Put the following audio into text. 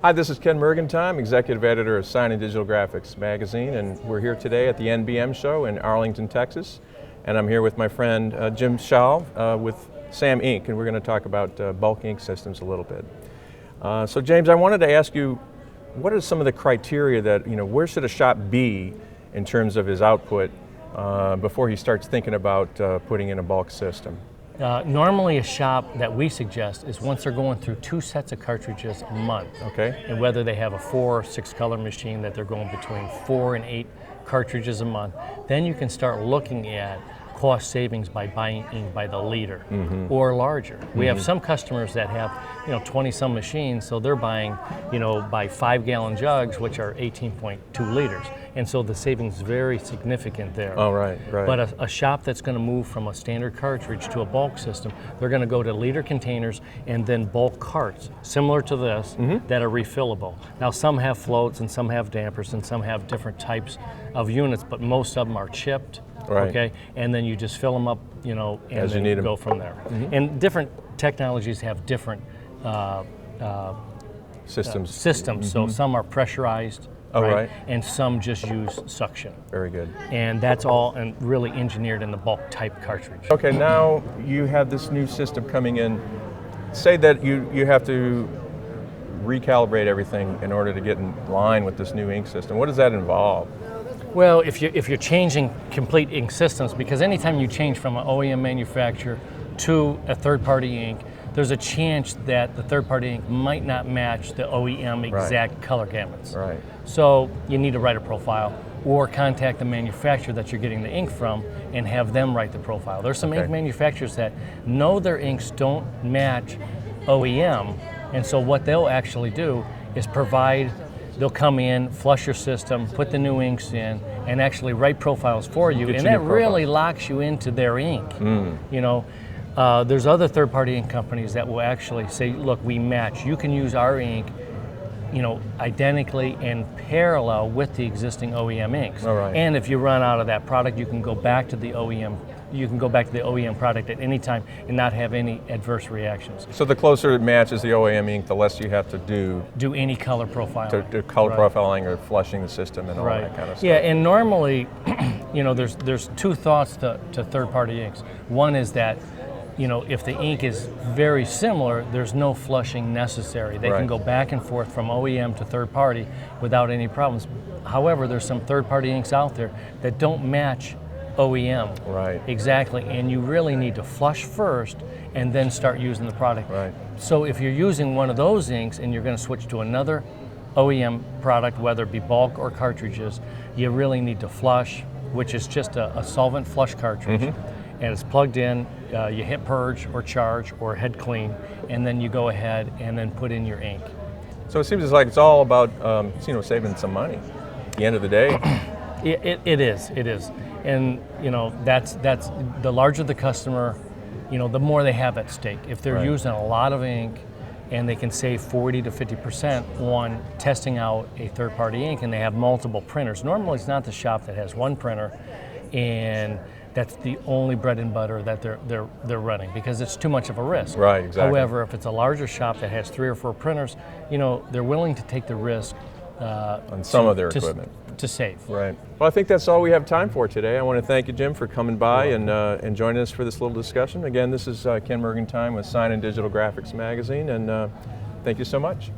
Hi, this is Ken Mergentime, Executive Editor of Sign and Digital Graphics magazine, and we're here today at the NBM Show in Arlington, Texas. And I'm here with my friend Jim Schall with Sam Ink, and we're going to talk about bulk ink systems a little bit. So James, I wanted to ask you, what are some of the criteria that, where should a shop be in terms of his output before he starts thinking about putting in a bulk system? Normally a shop that we suggest is once they're going through 2 sets of cartridges a month. Okay. And whether they have a 4 or 6 color machine that they're going between 4 and 8 cartridges a month, then you can start looking at cost savings by buying ink by the liter or larger. We have some customers that have 20 some machines, so they're buying by 5-gallon jugs, which are 18.2 liters, and so the savings is very significant there. Oh, right. But a shop that's going to move from a standard cartridge to a bulk system, they're going to go to liter containers and then bulk carts similar to this that are refillable. Now some have floats and some have dampers and some have different types of units, but most of them are chipped. Right. Okay, and then you just fill them up, and as then you need go them. from there. And different technologies have different Systems. So some are pressurized, Oh, right. and some just use suction. Very good. And that's all and really engineered in the bulk type cartridge. Okay, now you have this new system coming in. Say that you have to recalibrate everything in order to get in line with this new ink system. What does that involve? Well, if you're changing complete ink systems, because anytime you change from an OEM manufacturer to a third-party ink, there's a chance that the third-party ink might not match the OEM exact color gamuts. Right. So you need to write a profile or contact the manufacturer that you're getting the ink from and have them write the profile. There's some ink manufacturers that know their inks don't match OEM, and so what they'll actually do is they'll come in, flush your system, put the new inks in, and actually write profiles for you, and that really locks you into their ink. There's other third-party ink companies that will actually say, look, we match. You can use our ink, identically and parallel with the existing OEM inks. All right. And if you run out of that product, you can go back to the OEM. You can go back to the OEM product at any time and not have any adverse reactions. So the closer it matches the OEM ink, the less you have to do any color profiling. to color profiling or flushing the system and all that kind of stuff. Yeah, and normally, there's 2 thoughts to third-party inks. One is that, if the ink is very similar, there's no flushing necessary. They can go back and forth from OEM to third-party without any problems. However, there's some third-party inks out there that don't match OEM. Right. Exactly, and you really need to flush first and then start using the product. Right. So if you're using one of those inks and you're going to switch to another OEM product, whether it be bulk or cartridges, you really need to flush, which is just a solvent flush cartridge. And it's plugged in, you hit purge or charge or head clean, and then you go ahead and then put in your ink. So it seems like it's all about saving some money at the end of the day. It is. And that's the larger the customer, the more they have at stake. If they're using a lot of ink and they can save 40 to 50% on testing out a third-party ink, and they have multiple printers. Normally it's not the shop that has one printer and that's the only bread and butter that they're running, because it's too much of a risk. Right, exactly. However, if it's a larger shop that has 3 or 4 printers, they're willing to take the risk on some of their equipment to save. Right. Well, I think that's all we have time for today. I want to thank you, Jim, for coming by and joining us for this little discussion. Again, this is Ken Mergentime with Sign and Digital Graphics magazine, and thank you so much.